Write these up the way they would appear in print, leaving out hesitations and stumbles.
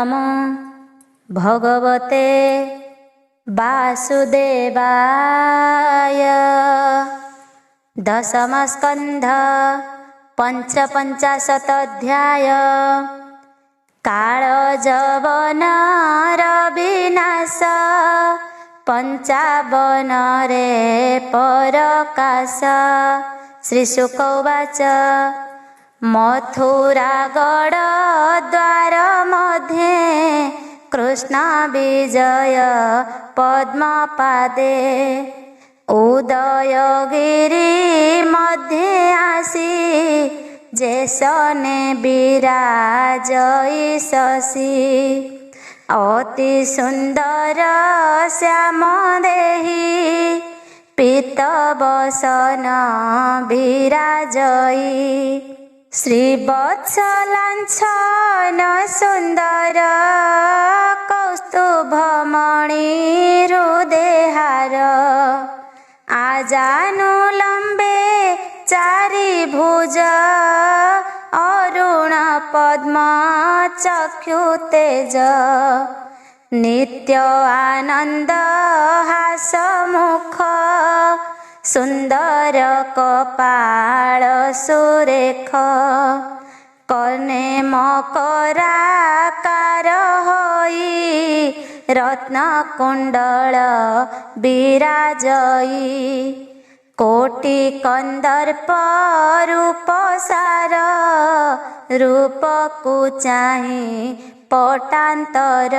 नमो भगवते वासुदेवाय। दशमस्कन्ध पंचपञ्चाशदध्याय। कालजवनार विनाश पंचावन रे परकाश। श्रीशुक उवाच मथुरागढ़ द्वार मध्ये कृष्ण विजय पद्मपादे। उदयगिरी मध्ये आसी जेसने विराजई शशि। अति सुंदर श्याम देहि पीतवसन विराजई। श्रीवत्सलांछन सुंदर कौस्तुभमणि हृदयहार। आजानुलंबे चारि भुज अरुण पद्म चक्षु तेज। नित्य आनंद हासमुख सुंदर कपाल सुरेख। कर्णे मकराकार होई रत्न कुंडल विराजई। कोटि कंदर्प रूप सार रूपकु चाहि पटांतर।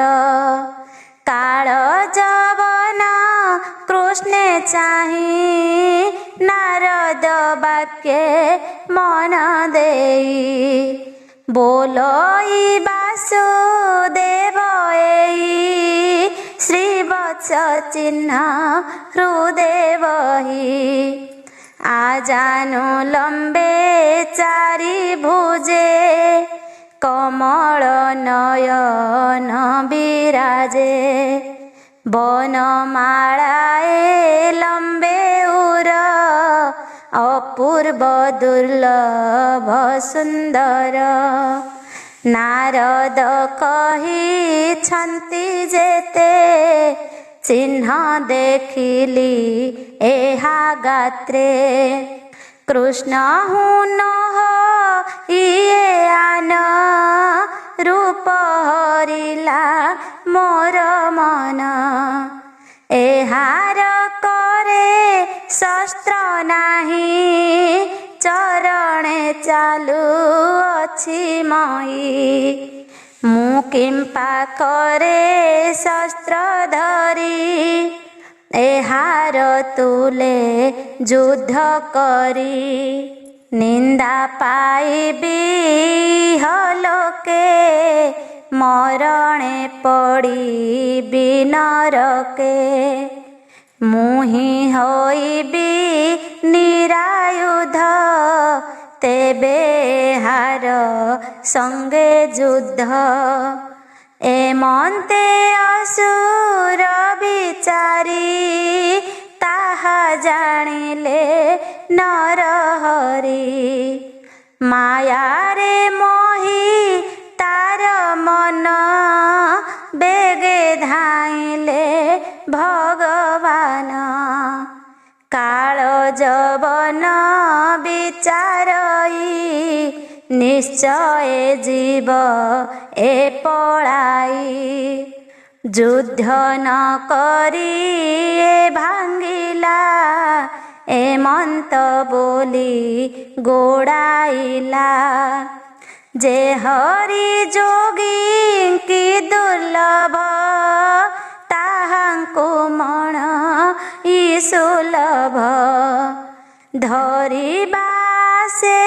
कालजवन कृष्णे चाहि नारद वाक्ये मन देई। बोलोई वासुदेव एई श्रीवत्स चिन्ह हृदय वही। आजानुलंबे चारि भुजे कमल नयन विराजे। वनमालाए लंबे उर अपूर्व दुर्लभ सुंदर। नारद कही छंती जेते चिन्ह देखिली एहा गात्रे। कृष्ण हुन इए आन रूप हरिला मोर मन। एहार करे शस्त्र नाही चरणे चालू अछि मई। मु किंपा करे शस्त्र धरी एहार तुले युद्ध करी। निंदा पाइबी हलोके मरणे पड़ी नरके। मुहि होइबी निरायुध तेबे हार संगे युद्ध। एमंते असुर विचारी ताहा जानिले नरहरि। माया रे मोहि तार मन बेगे धाइले भगवान। कालजवन विचारई निश्चय जीव ए पलाई। युद्ध न करी ए भांगिला एमंत बोली गोड़ाइला। जे हरि जोगी की दुर्लभ ताहांकु मण इ सुलभ। धरिबा से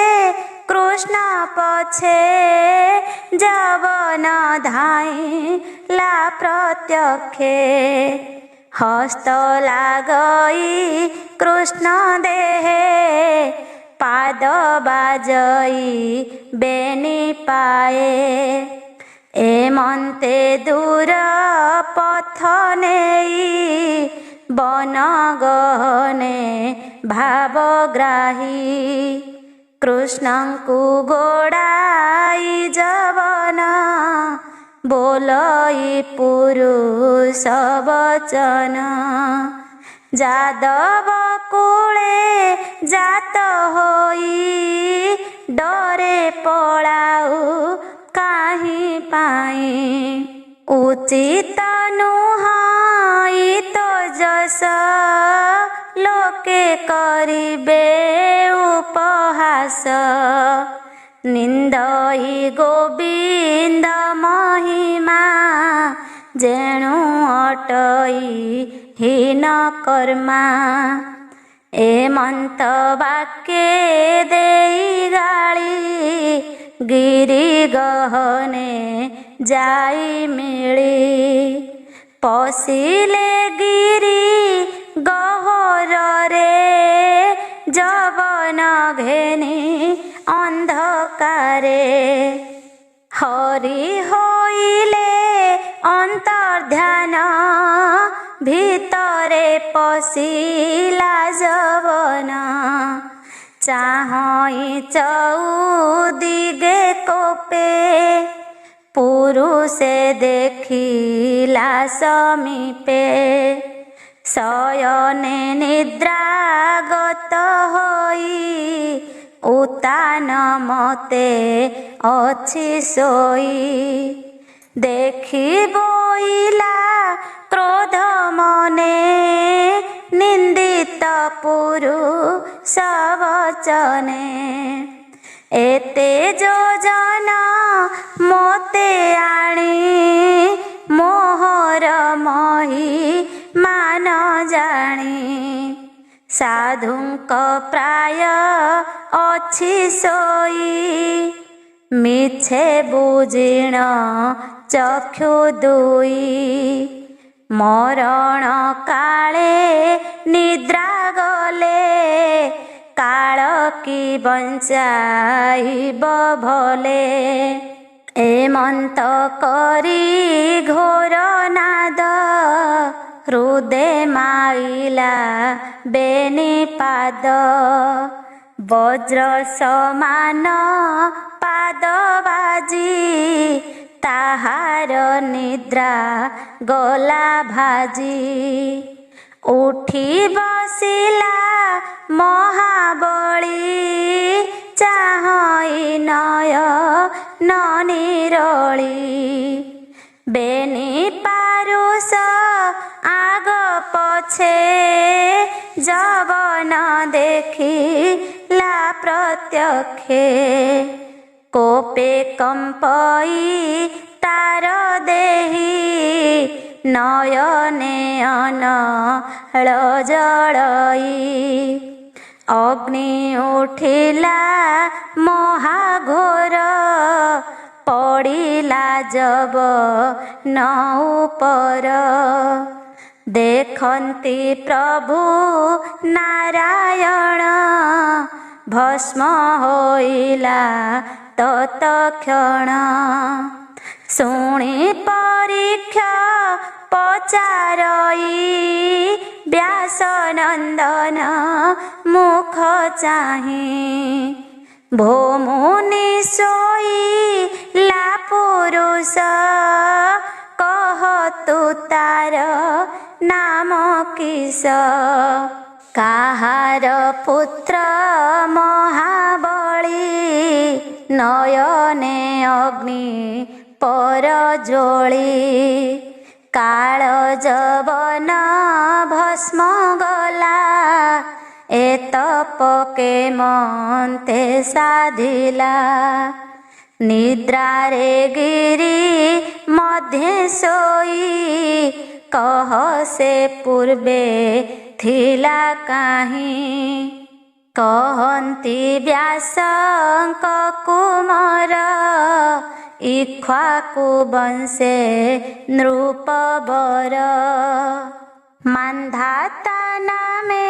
कृष्ण पछे जवन धाइला प्रत्यक्षे। हस्त लागई कृष्ण देहे पाद बाजई बेनी पाए। एमंते दूर पथ नेई बन गहने भावग्राही। कृष्णंकु गोड़ाई जवन बोलई पुरुष वचन। ଯାଦବ କୂଳେ ଜାତ ହୋଇ ଡରେ ପଳାଉ କାହିଁ ପାଇଁ। ଉଚିତ ନୁହଁ ତ ଯଶ ଲୋକେ କରିବେ ଉପହାସ। ନିନ୍ଦଇ ଗୋବିନ୍ଦ ମହିମା ଯେଣୁ ଅଟଇ ହୀନ କର୍ମା। ଏମନ୍ତ ବାକ୍ୟ ଦେଇ ଗାଳି ଗିରି ଗହନେ ଯାଇ ମିଳି। ପଶିଲେ ଗିରି ଗହରରେ ଯବନ ଘେନି ଅନ୍ଧକାରେ। ହରି ହୋଇଲେ ଅନ୍ତର୍ଧ୍ୟାନ ଭିତରେ ପଶିଲା ଯବନ। ଚାହଇ ଚଉଦିଗେ କୋପେ ପୁରୁଷେ ଦେଖିଲା ସମୀପେ। ଶୟନେ ନିଦ୍ରାଗତ ହୋଇ ଉତ୍ତାନ ମତେ ଅଛି ଶୋଇ। ଦେଖି ବୋଇଲା କ୍ରୋଧ ମନେ ନିନ୍ଦିତ ପୁରୁଷ ବଚନେ। ଏତେ ଯୋଜନ ମୋତେ ଆଣି ମୋହର ମହି ମାନ ଜାଣି। ସାଧୁଙ୍କ ପ୍ରାୟ ଅଛି ଶୋଇ ମିଛେ ବୁଜିଣ ଚକ୍ଷୁ ଦୁଇ। ମରଣ କାଳେ ନିଦ୍ରା ଗଲେ କାଳ କି ବଞ୍ଚାଇବ ଭଲେ। ଏମନ୍ତ କରି ଘୋର ନାଦ ହୃଦେ ମାଇଲା ବେନି ପାଦ। ବଜ୍ର ସମାନ ପାଦ ବାଜି ତାହାର ନିଦ୍ରା ଗଲା ଭାଜି। ଉଠି ବସିଲା ମହାବଳୀ ଚାହଇ ନୟନ ନିରଳି। ବେନି ପାରୁଷ ଆଗ ପଛେ ଯବନ ଦେଖିଲା ପ୍ରତ୍ୟକ୍ଷେ। କୋପେ କମ୍ପଇ ତାର ଦେହି ନୟନେ ଅନଳ ଜଳଇ। ଅଗ୍ନି ଉଠିଲା ମହାଘୋର ପଡ଼ିଲା ଯବନ ଉପର। ଦେଖନ୍ତି ପ୍ରଭୁ ନାରାୟଣ ଭସ୍ମ ହୋଇଲା ତତକ୍ଷଣ। ଶୁଣି ପରୀକ୍ଷା ପଚାରଇ ବ୍ୟାସ ନନ୍ଦନ ମୁଖ ଚାହିଁ। ଭୋମୁନି ଶୋଇଲା ପୁରୁଷ କହତୁ ତାର ନାମ କିସ। କାହାର ପୁତ୍ର ମହାବଳୀ ନୟନେ ଅଗ୍ନି ପରଜ୍ୱଳି। କାଳ ଯବନ ଭସ୍ମ ଗଲା ଏତପକେ ମନ୍ତେ ସାଧିଲା। ନିଦ୍ରାରେ ଗିରି ମଧ୍ୟେ ଶୋଇ କହ ସେ ପୂର୍ବେ ଥିଲା କାହିଁ। କହନ୍ତି ବ୍ୟାସଙ୍କ କୁମର ଇକ୍ଷ୍ୱାକୁ ବଂଶେ ନୃପବର। ମାନ୍ଧାତା ନାମେ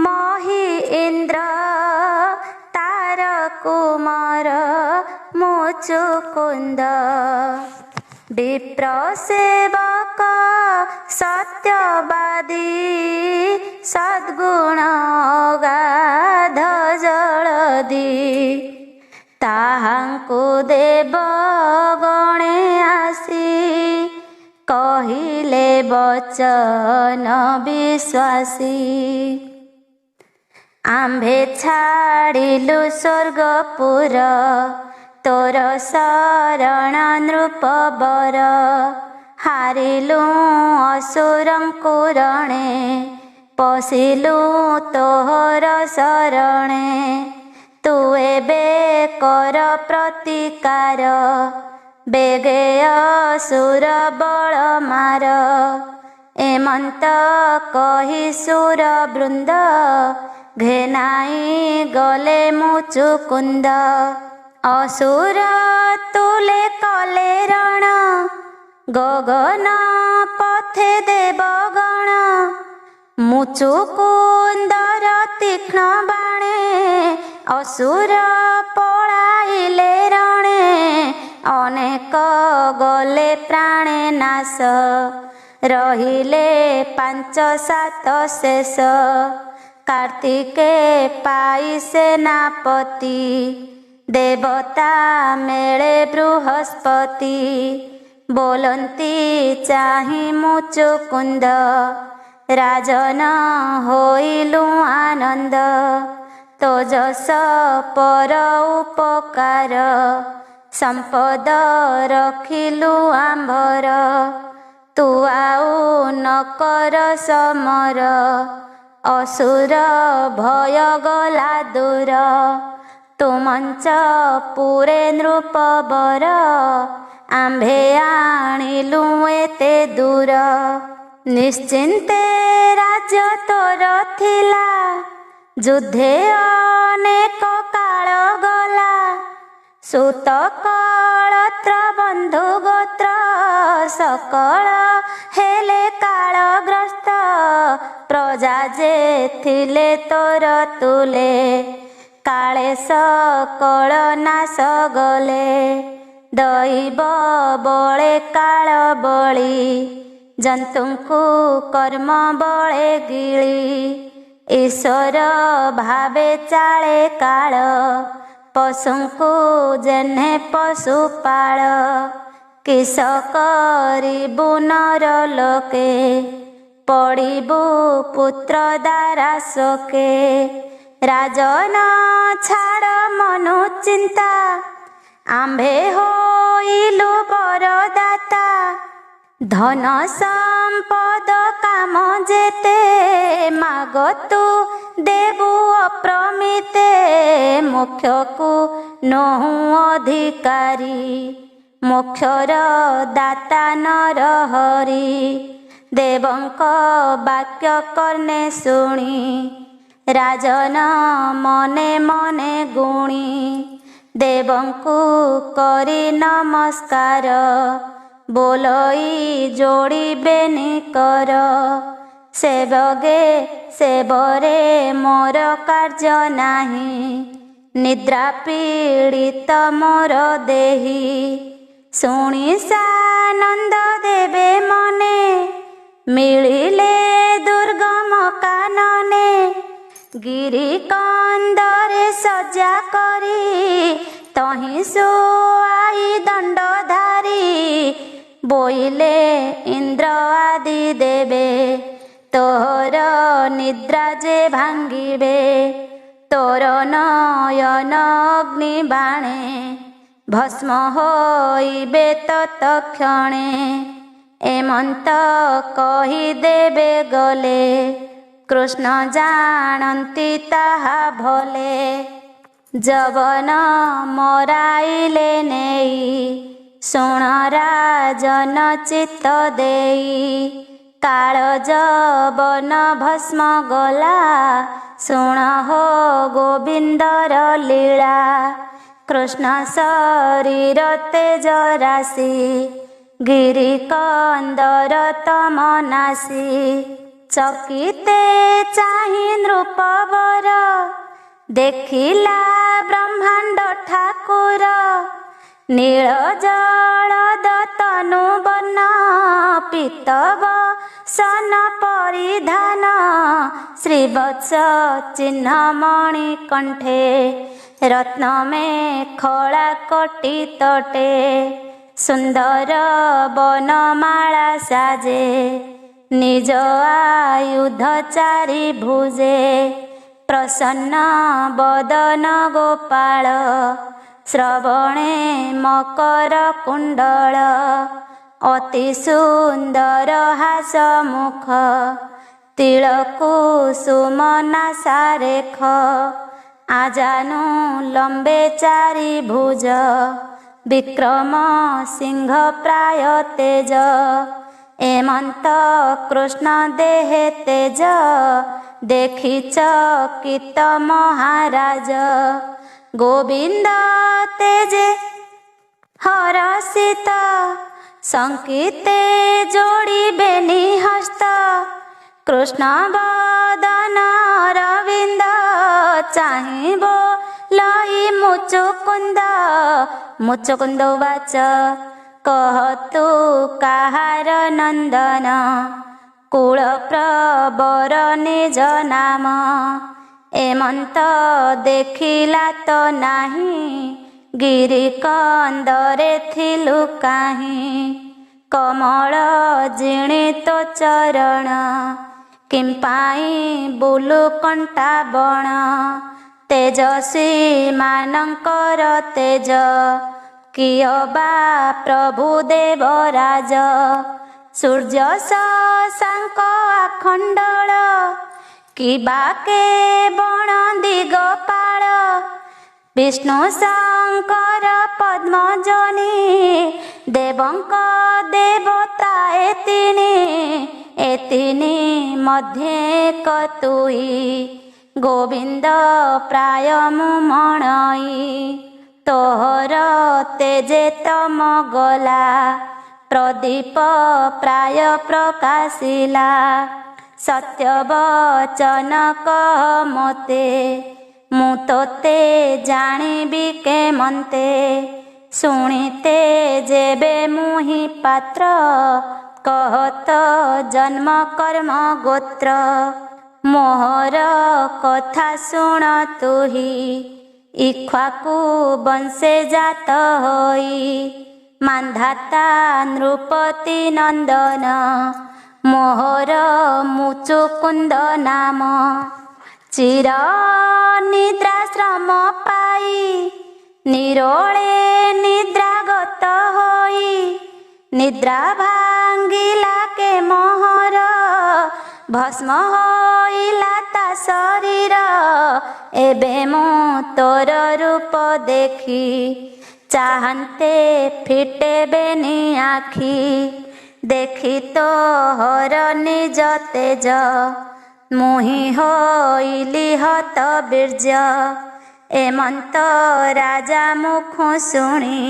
ମହି ଇନ୍ଦ୍ର ତାର କୁମର ମୁଚୁକୁନ୍ଦ। ବିପ୍ର ସେବକ ସତ୍ୟବାଦୀ ସଦ୍ଗୁଣ ଅଗାଧ ଜଳଦି। ତାହାଙ୍କୁ ଦେବ ଗଣେ ଆସି ବଚନ ବିଶ୍ୱାସୀ। ଆମ୍ଭେ ଛାଡ଼ିଲୁ ସ୍ୱର୍ଗପୁର, ତୋର ଶରଣ ନୃପବର। ହାରିଲୁ ଅସୁରଙ୍କୁ ରଣେ, ପଶିଲୁ ତୋହର ଶରଣେ। ତୁ ଏବେ କର ପ୍ରତିକାର, ବେଗେ ଅସୁର ବଳ ମାର। ଏମନ୍ତ କହି ସୁର ବୃନ୍ଦ, ଘେନାଇ ଗଲେ ମୁଚୁକୁନ୍ଦ। ଅସୁର ତୁଲେ କଲେ ରଣ, ଗଗନ ପଥେ ଦେବଗଣ। ମୁଚୁକୁନ୍ଦର ତୀକ୍ଷ୍ଣ ବାଣେ, ଅସୁର ପଳାଇଲେ ରଣେ। ଅନେକ ଗଲେ ପ୍ରାଣେ ନାଶ, ରହିଲେ 5-7 ଶେଷ। କାର୍ତ୍ତିକେ ପାଇ ସେନାପତି, ଦେବତା ମେଳେ ବୃହସ୍ପତି। ବୋଲନ୍ତି ଚାହିଁ ମୁଚୁକୁନ୍ଦ, ରାଜନ ହୋଇଲୁ ଆନନ୍ଦ। ତୋ ଯଶ ପର ଉପକାର, ସମ୍ପଦ ରଖିଲୁ ଆମ୍ଭର। ତୁ ଆଉ ନ କର ସମର, ଅସୁର ଭୟ ଗଲା ଦୂର। ତୁ ମଞ୍ଚ ପୁରେ ନୃପବର, ଆମ୍ଭେ ଆଣିଲୁ ଏତେ ଦୂର। ନିଶ୍ଚିନ୍ତେ ରାଜ୍ୟ ତୋର ଥିଲା, ଯୁଦ୍ଧେ ଅନେକ କାଳ ଗଲା। ସୁତ କଳତ୍ର ବନ୍ଧୁ ଗୋତ୍ର, ସକଳ ହେଲେ କାଳଗ୍ରସ୍ତ। ପ୍ରଜା ଯେ ଥିଲେ ତୋର ତୁଲେ, କାଳେ ସକଳ ନାଶ ଗଲେ। ଦଇବ ବଳେ କାଳ ବଳି, ଜନ୍ତୁଙ୍କୁ କର୍ମ ବଳେ ଗିଳି। ଈଶ୍ୱର ଭାବେ ଚାଳେ କାଳ, ପଶୁଙ୍କୁ ଯେହ୍ନେ ପଶୁପାଳ। କିସ କରିବୁ ନର ଲୋକେ, ପଡ଼ିବୁ ପୁତ୍ର ଦ୍ୱାରା ଶୋକେ। ରାଜନ ଛାଡ଼ ମନୁ ଚିନ୍ତା, ଆମ୍ଭେ ହୋଇଲୁ ବରଦାତା। ଧନ ସମ୍ପଦ କାମ ଯେତେ, ମାଗ ତୁ ଦେବୁ ଅପ୍ରମିତେ। ମୋକ୍ଷକୁ ନୋହୁଁ ଅଧିକାରୀ, ମୋକ୍ଷର ଦାତା ନର ହରି। ଦେବଙ୍କ ବାକ୍ୟ କର୍ଣ୍ଣେ ଶୁଣି, ରାଜନ ମନେ ମନେ ଗୁଣି। ଦେବଙ୍କୁ କରି ନମସ୍କାର, ବୋଲଇ ଯୋଡ଼ିବେନି କର। ସେବକେ ସେବରେ ମୋର କାର୍ଯ୍ୟ ନାହିଁ, ନିଦ୍ରା ପୀଡ଼ିତ ମୋର ଦେହି। ଶୁଣି ସାନନ୍ଦ ଦେବେ ମନେ, ମିଳିଲେ ଦୁର୍ଗମ କାନନେ। ଗିରି କନ୍ଦରେ ସଜା କରି, ତହିଁ ଶୁଆଇ ଦଣ୍ଡଧାରୀ। ବୋଇଲେ ଇନ୍ଦ୍ର ଆଦି ଦେବେ, ତୋର ନିଦ୍ରା ଯେ ଭାଙ୍ଗିବେ। ତୋର ନୟନ ଅଗ୍ନି ବାଣେ, ଭସ୍ମ ହୋଇବେ ତତକ୍ଷଣେ। ଏମନ୍ତ କହି ଦେବେ ଗଲେ, କୃଷ୍ଣ ଜାଣନ୍ତି ତାହା ଭଲେ। ଯବନ ମରାଇଲେ ନେଇ, ଶୁଣ ରାଜନ ଚିତ୍ତ ଦେଇ। କାଳ ଯବନ ଭସ୍ମ ଗଲା, ଶୁଣ ହୋ ଗୋବିନ୍ଦର ଲୀଳା। କୃଷ୍ଣ ଶରୀର ତେଜ ରାଶି, ଗିରି କନ୍ଦର ତମ ନାଶି। ଚକିତେ ଚାହିଁ ନୃପବର, ଦେଖିଲା ବ୍ରହ୍ମାଣ୍ଡ ଠାକୁର। ନୀଳ ଜଳଦ ତନୁ ବର୍ଣ୍ଣ, ପୀତବସନ ପରିଧାନ। ଶ୍ରୀବତ୍ସ ଚିହ୍ନ ମଣି କଣ୍ଠେ, ରତ୍ନମେଖଳା କୋଟି ତଟେ। ସୁନ୍ଦର ବନମାଳା ସାଜେ, निज आयुध चारि भुजे प्रसन्न बदन गोपाल श्रवणे मकर कुंडल अति सुंदर हास मुख तिलकु सुमनासा रेख आजानु लंबे चारि भुज विक्रम सिंह प्राय तेज एमंत कृष्ण देहे तेज देखि चकित महाराज गोविंद तेजे हरषित संकीते जोड़िबेनि हस्त कृष्ण बदन अरविंद चाहिब लई मुचुकुंद उवाच कहतु काहार नंदन कुल प्रवर निज नाम एमंत देखिला तो नाही गिरी कंदरे थिलु काहीं कमल जिणित चरण किंपाई बुलु कंटा बण तेजस्वी मानंकर तेज किय बा प्रभु देवराज सूर्य शशांक आखंडल कि बाके बण दिगपाल विष्णु शंकर पद्मजनी देवंक देवता एतिनी मध्ये कतुई गोविंद प्राय मुमणई तोहर तेजे तम गला प्रदीप प्राय प्रकाशिला सत्य वचन कह मोते मु तोते जानिबी केमंते शुणिते जेबे मुहि पात्र कहत जन्म कर्म गोत्र मोहर कथा शुण तुही इक्ष्वाकु वंशे जात होई मान्धाता नृपति नंदन मोहर मुचुकुंद नाम चिर निद्राश्रम पाई निरोळे निद्रागत होई निद्रा भांगिला के मोहर भस्म होइला ता शरीर एबे मु तोर रूप देखी चाहन्ते फिटे बेनी आखी देखी तो हर निज तेज मुहि होइली हत बीर्ज एमंत राजा मुख शुणी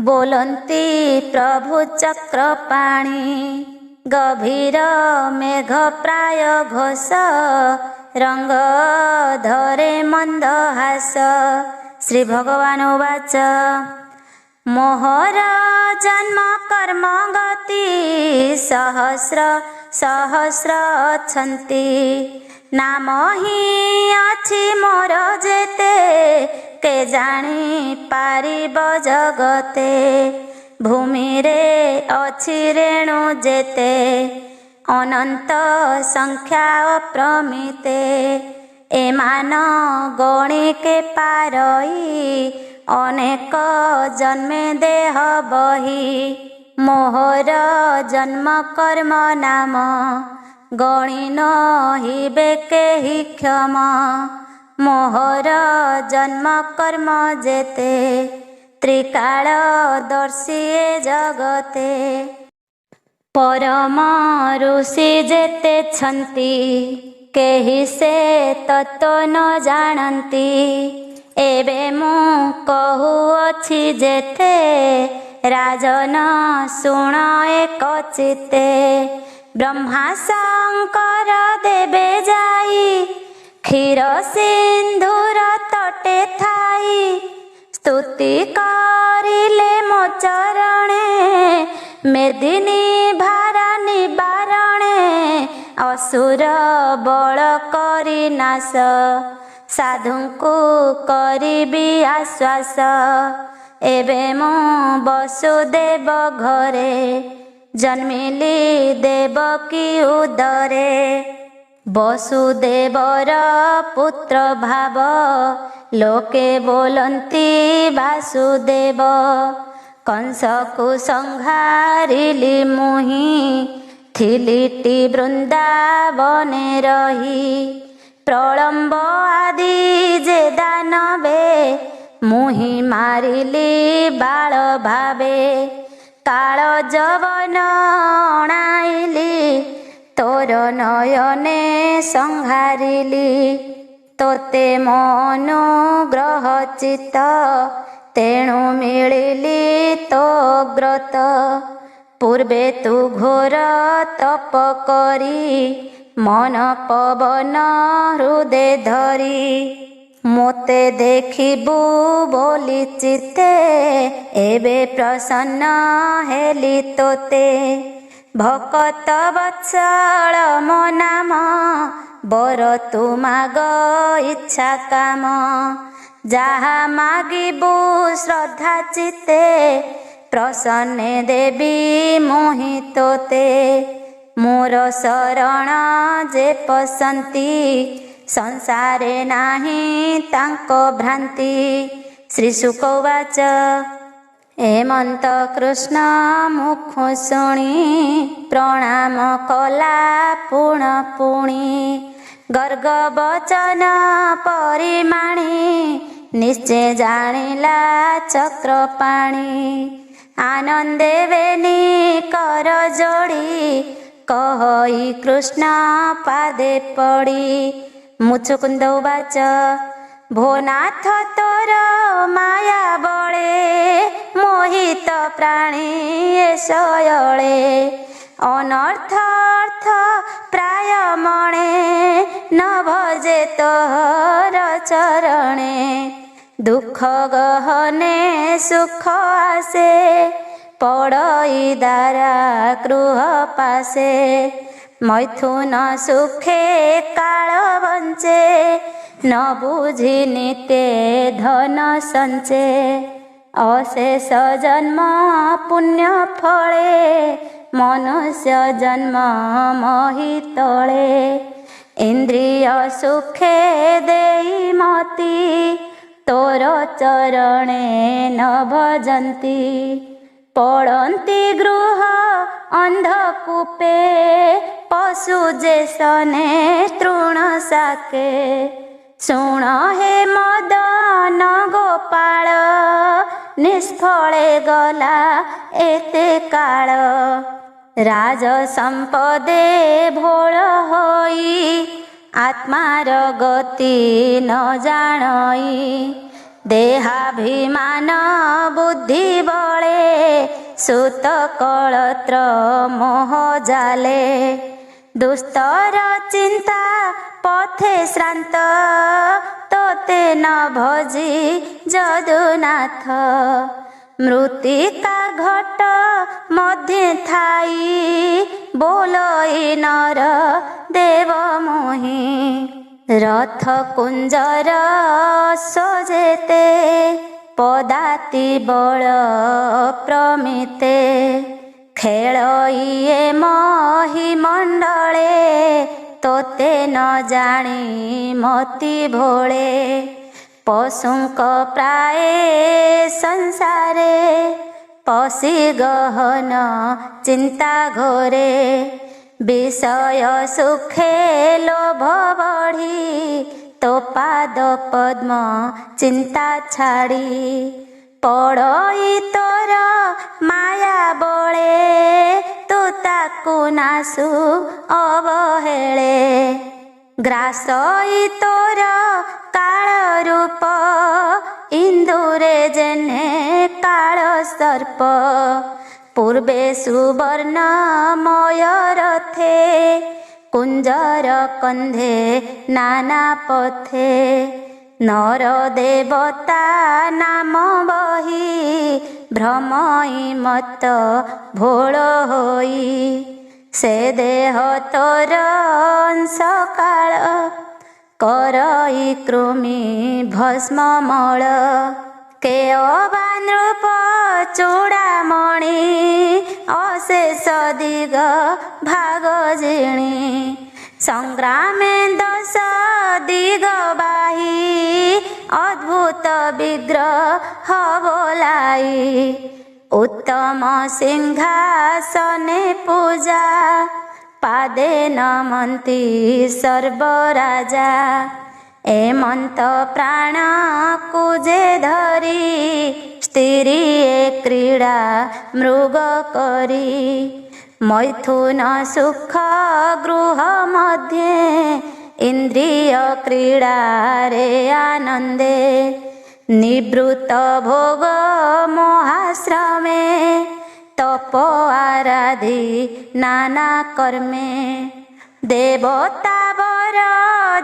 बोलंती प्रभु चक्रपाणी गभीर मेघ प्राय घोष रंग धरे मंद हास श्री भगवान उवाच मोहर जन्म कर्म गति सहस्र सहस्र अछंती नाम ही अछि मोर जेते के जानी पारिब जगते भूमि रे अछि रेणु जेते अनंत संख्या अप्रमिते एमान गणी के पारई अनेक जन्मे देह बही मोहर जन्म कर्म नाम गणी नहिबे केहि क्षम मोहर जन्म कर्म जेते त्रिकाल दर्शिए जगते परम ऋषि जेते छंती केहि से तत्व न जानती एबे मु कहुअछि जेते राजन शुण एक चित्ते ब्रह्मा शंकर देबे जाई क्षीर सिंधुर तटे थाई स्तुति करिले मो चरणे मेदिनी भारा निबारणे असुर बल करी नाश साधुଙ୍କୁ करिबी आश्वास एबे मु वसुदेव घरे जन्मिली देवकी उदरे वसुदेवर पुत्र भाव लोके बोलन्ति वासुदेव कंस को संहारिली मुहि थिलिटी वृंदावने रही प्रलम्ब आदि जे दानवे मुहि मारिली बाल भावे काल जवन अणाइली तोर नयने संहारिली तोते मनुग्रह चित्त तेणु मिलिली तो ग्रत पूर्वे तु घोर तप करी मन पवन हृदय धरी मोते देखिबु बोली चित्ते एबे प्रसन्न हेली तोते भकत वत्सल मो नाम बर तु माग इच्छा काम जहा मागिबु श्रद्धा चित्ते प्रसन्ने देवी मोहि तोते मोर शरण जे पसंती संसारे नाही तांको भ्रांति। श्री शुक उवाच हेमंत कृष्ण मुख शुणी प्रणाम कला पुण पुणी गर्ग बचन परिमाणी निश्चय जानिला चक्रपाणी आनंदे वेणी कर जोड़ी कहई कृष्ण पादे पड़ी मुचुकुंद उवाच भोनाथ तोर माया बळे मोहित प्राणी शयळे अनर्थ अर्थ प्राय मणे न भजे तोहर चरणे दुख गहने सुख आसे पड़ई दारा गृह पासे मैथुन सुखे काल बंचे न बुझी निते धन संचे अशेष जन्म पुण्य फले मनुष्य जन्म मही तले इंद्रिय सुखे देई मती तोर चरणे न भजन्ति पड़न्ति गृह अंधकूपे पशु जे सने तृण साके शुण हे मदन गोपाल निष्फले गला एते काल राज संपदे भोल होई आत्मार गति न जानई देहाभिमान बुद्धि बळे सुत कलत्र मोह जाले दुस्तर चिंता पथे श्रांत तोते न भजी जदुनाथ मृत्तिका घट मध्य थाई बोलई नर देव मोहि रथ कुंजर सजेते पदाति बल प्रमिते खेलइए मही मंडले तोते न जानी मति भोले पशुंक प्राय संसारे पशि गहन चिंता घोरे विषय सुखे लोभ बढ़ी तो पाद पद्म चिंता छाड़ी पड़ई तोर माया बळे तू ताकू नासु अवहेळे ग्रासई तोर काल रूप इंदुरे जेने काल सर्प पूर्वे सुवर्ण मयरथे कुंजर कंधे नाना पथे नर देवता नाम बही भ्रमई मत भोल होई से देह तोर अंश काल करई कृमि भस्म मल के अबानृप चूड़ामणि ଅଶେଷ ଦିଗ ଭାଗ ଜିଣି ସଂଗ୍ରାମେ ଦଶ ଦିଗ ବାହି ଅଦ୍ଭୁତ ବିଗ୍ରହ ବୋଲାଇ ଉତ୍ତମ ସିଂହାସନେ ପୂଜା ପାଦେ ନମନ୍ତି ସର୍ବରାଜା ଏମନ୍ତ ପ୍ରାଣକୁ ଯେ ଧରି ସ୍ଥିରୀ କ୍ରୀଡ଼ା ମୃଗ କରି ମୈଥୁନ ସୁଖ ଗୃହ ମଧ୍ୟେ ଇନ୍ଦ୍ରିୟ କ୍ରୀଡ଼ାରେ ଆନନ୍ଦେ ନିବୃତ ଭୋଗ ମହାଶ୍ରମେ ତପ ଆରାଧି ନାନା କର୍ମେ ଦେବତା ବର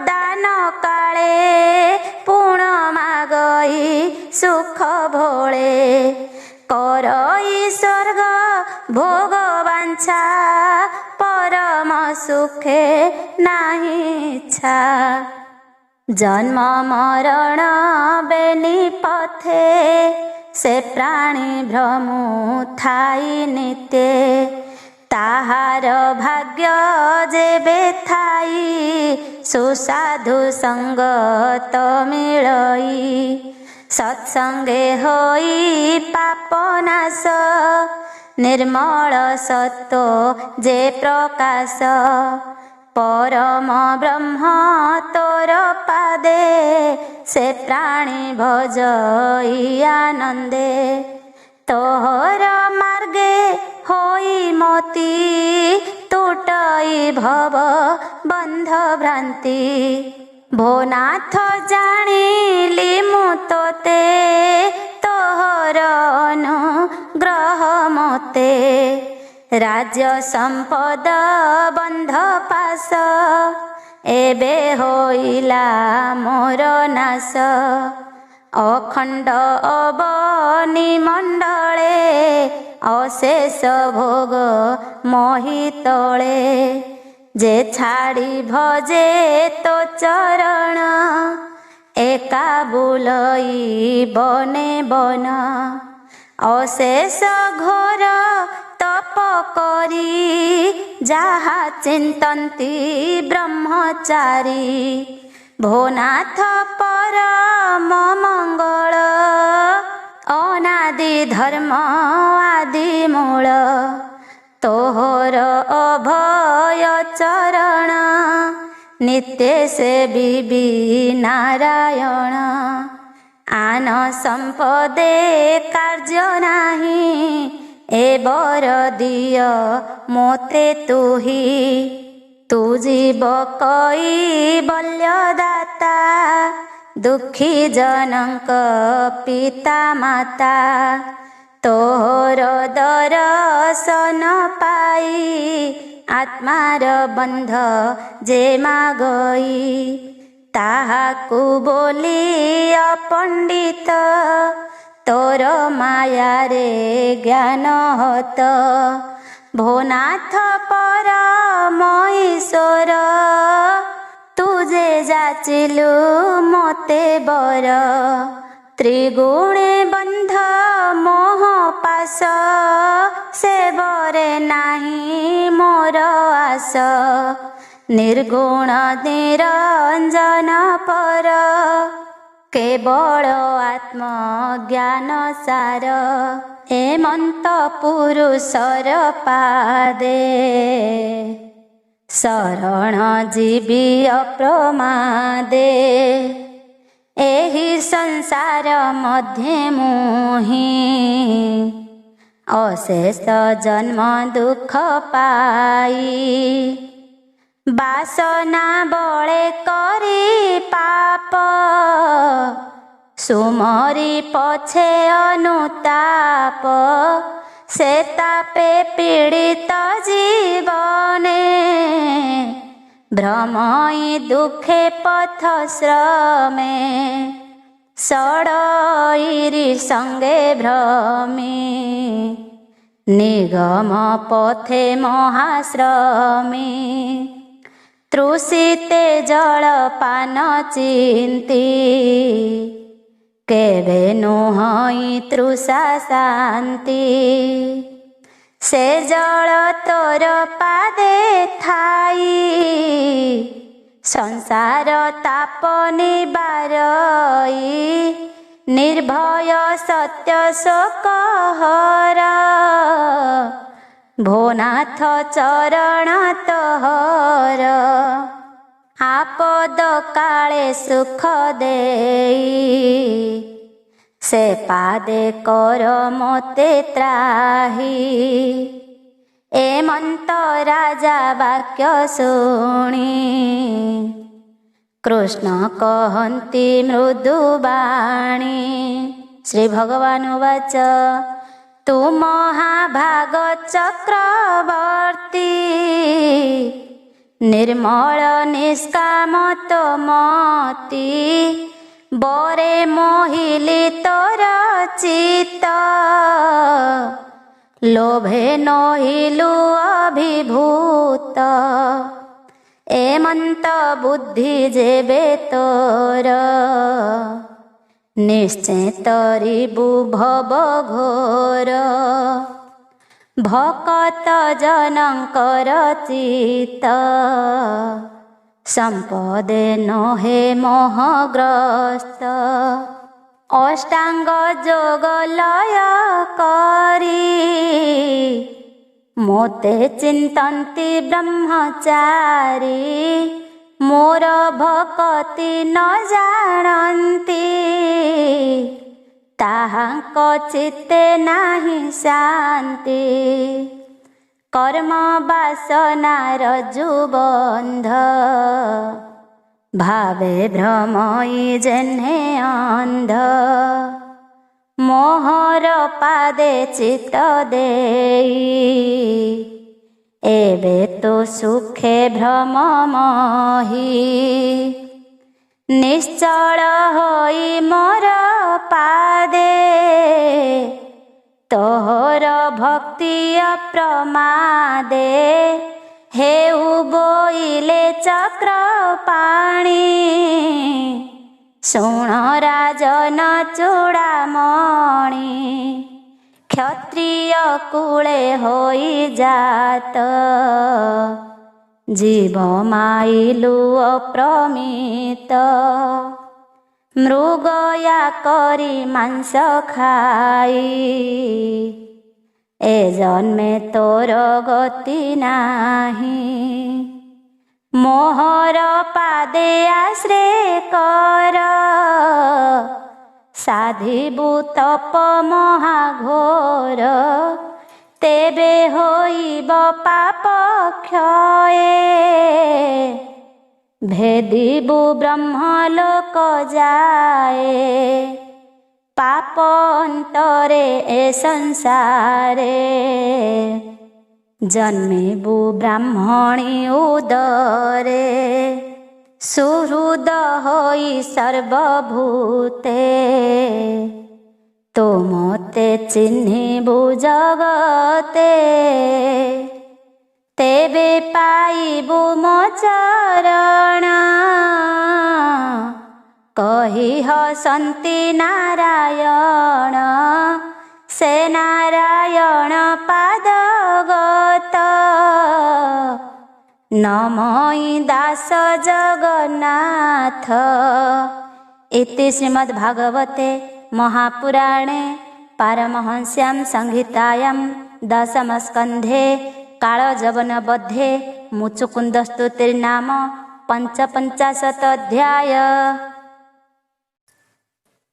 ଦାନ କାଳେ ପୁଣ ମାଗଇ ସୁଖ ଭୋଳେ କରଇ ସ୍ୱର୍ଗ ଭୋଗ ବାଞ୍ଛା ପରମ ସୁଖେ ନାହିଁ ଇଚ୍ଛା ଜନ୍ମ ମରଣ ବେନି ପଥେ ସେ ପ୍ରାଣୀ ଭ୍ରମୁ ଥାଇ ନିତେ ତାହାର ଭାଗ୍ୟ ଯେବେ ଥାଇ ସୁସାଧୁ ସଙ୍ଗତ ମିଳଇ ସତ୍ସଙ୍ଗେ ହୋଇ ପାପ ନାଶ ନିର୍ମଳ ସତ୍ତ୍ୱ ଯେ ପ୍ରକାଶ ପରମ ବ୍ରହ୍ମ ତୋର ପାଦେ ସେ ପ୍ରାଣୀ ଭଜଇ ଆନନ୍ଦେ ତୋହର ମାର୍ଗେ ହୋଇ ମତି ତୁଟଇ ଭବ ବନ୍ଧ ଭ୍ରାନ୍ତି ଭୋନାଥ ଜାଣିଲି ମୁଁ ତୋତେ ତୋହର ଅନୁଗ୍ରହ ମତେ ରାଜ୍ୟ ସମ୍ପଦ ବନ୍ଧ ପାଶ ଏବେ ହୋଇଲା ମୋର ନାଶ ଅଖଣ୍ଡ ଅବନି ମଣ୍ଡଳେ ଅଶେଷ ଭୋଗ ମୋହି ତଳେ ଯେ ଛାଡ଼ି ଭଜେ ତୋ ଚରଣ ଏକା ବୁଲଇ ବନେ ବନ ଅଶେଷ ଘୋର ତପ କରି ଯାହା ଚିନ୍ତନ୍ତି ବ୍ରହ୍ମଚାରୀ ଭୋନାଥ ପରମ ମଙ୍ଗଳ ଅନାଦି ଧର୍ମ ଆଦି ମୂଳ ତୋହର ଅଭୟ ଚରଣ ନିତ୍ୟ ସେବିବି ନାରାୟଣ ଆନ ସମ୍ପଦେ କାର୍ଯ୍ୟ ନାହିଁ ଏ ବର ଦିଅ ମୋତେ ତୁହି ତୁ ଜୀବ କୈବଲ୍ୟଦାତା ଦୁଃଖୀ ଜନଙ୍କ ପିତା ମାତା ତୋହର ଦର୍ଶନ ପାଇ ଆତ୍ମାର ବନ୍ଧ ଯେ ମାଗଇ ତାହାକୁ ବୋଲି ଅପଣ୍ଡିତ ତୋର ମାୟାରେ ଜ୍ଞାନ ହତ ଭୋନାଥ ପରମ ଈଶ୍ୱର ତୁ ଯେ ଯାଚିଲୁ ମୋତେ ବର ତ୍ରିଗୁଣେ ବନ୍ଧ ମୋହ ପାଶ ସେ ବରେ ନାହିଁ ମୋର ଆଶ ନିର୍ଗୁଣ ନିରଞ୍ଜନ ପର କେବଳ ଆତ୍ମଜ୍ଞାନ ସାର ଏମନ୍ତ ପୁରୁଷର ପାଦେ ଶରଣ ଯିବି ଅପ୍ରମାଦେ ଏହି ସଂସାର ମଧ୍ୟେ ମୁହିଁ ଅଶେଷ ଜନ୍ମ ଦୁଃଖ ପାଇ ବାସନା ବଳେ କରି ପାପ ସୁମରି ପଛେ ଅନୁତାପ ସେ ତାପେ ପୀଡ଼ିତ ଜୀବନେ ଭ୍ରମଇ ଦୁଃଖେ ପଥ ଶ୍ରମେ ଷଡ଼ଇରି ସଙ୍ଗେ ଭ୍ରମି ନିଗମ ପଥେ ମହାଶ୍ରମୀ ତୃଷିତେ ଜଳପାନ ଚିନ୍ତି କେବେ ନୁହଁଇ ତୃଷା ଶାନ୍ତି से जल तोर पादे थाई संसार ताप निबारई निर्भय सत्य शोक हर भोनाथ चरण तोहर आपद काले सुख देई से पादे कर मोते त्राही एमंत राजा वाक्य शुणी कृष्ण कहन्ति मृदुबाणी श्री भगवान उवाच तु महाभाग चक्रवर्ती निर्मल निष्काम तोमती बरे मोहिली तोर चित्त लोभे नहिलु अभिभूत एमंत बुद्धि जेबे तोर निश्चय तरिबु भव घोर भकत जनकर चित्त संपदे नहे मोहग्रस्त अष्टांग जोग लय करी मोते चिंतन्ति ब्रह्मचारी मोर भक्ति न जानन्ति ताहांक चित्ते नाही शांति कर्म वासनार जुबंध भावे भ्रमई जेन्हे अंध मोहर पादे चित्त देई एबे तो सुखे भ्रम मोहि निश्चल होई मोर पादे तोहर भक्ति अप्रमादे हेउ बोइले चक्र पाणी शुण राजन चूड़ामणि क्षत्रिय कूले होई जात जीव माइलु अप्रमित मृगया करी मांस खाई ए जन्मे तोर गति नाही मोहर पादे आश्रय कर साधिबु तप महाघोर तेबे होइब पाप क्षय भेदिबु ब्रह्मलोक जाए पाप अंतरे ए संसारे जन्मिबु ब्राह्मणी उदरे सुहृद होई सर्वभूते तो मोते चिन्हिबु जगते तेबे पाइबु मो चरण कही हसन्ति नारायण से नारायण पादगत नमोई दास जगन्नाथ। इति श्रीमद्भागवते महापुराणे पारमहंस्यां संहितायां दशमस्कन्धे कालजवनवद्धे मुचुकुन्दस्तुतिर्नाम 55 अध्याय।